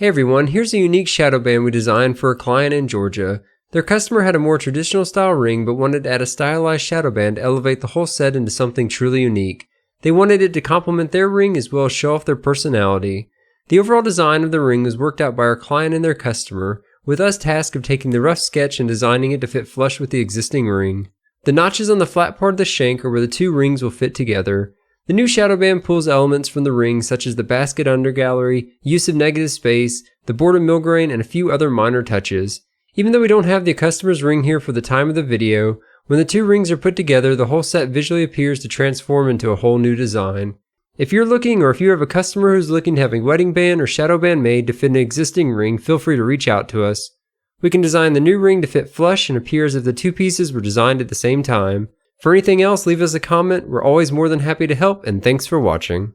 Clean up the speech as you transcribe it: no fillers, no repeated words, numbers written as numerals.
Hey everyone, here's a unique shadow band we designed for a client in Georgia. Their customer had a more traditional style ring but wanted to add a stylized shadow band to elevate the whole set into something truly unique. They wanted it to complement their ring as well as show off their personality. The overall design of the ring was worked out by our client and their customer, with us tasked of taking the rough sketch and designing it to fit flush with the existing ring. The notches on the flat part of the shank are where the two rings will fit together. The new shadow band pulls elements from the ring such as the basket undergallery, use of negative space, the board of Milgrain, and a few other minor touches. Even though we don't have the customer's ring here for the time of the video, when the two rings are put together, the whole set visually appears to transform into a whole new design. If you're looking, or if you have a customer who's looking to have a wedding band or shadow band made to fit an existing ring, feel free to reach out to us. We can design the new ring to fit flush and appear as if the two pieces were designed at the same time. For anything else, leave us a comment. We're always more than happy to help, and thanks for watching.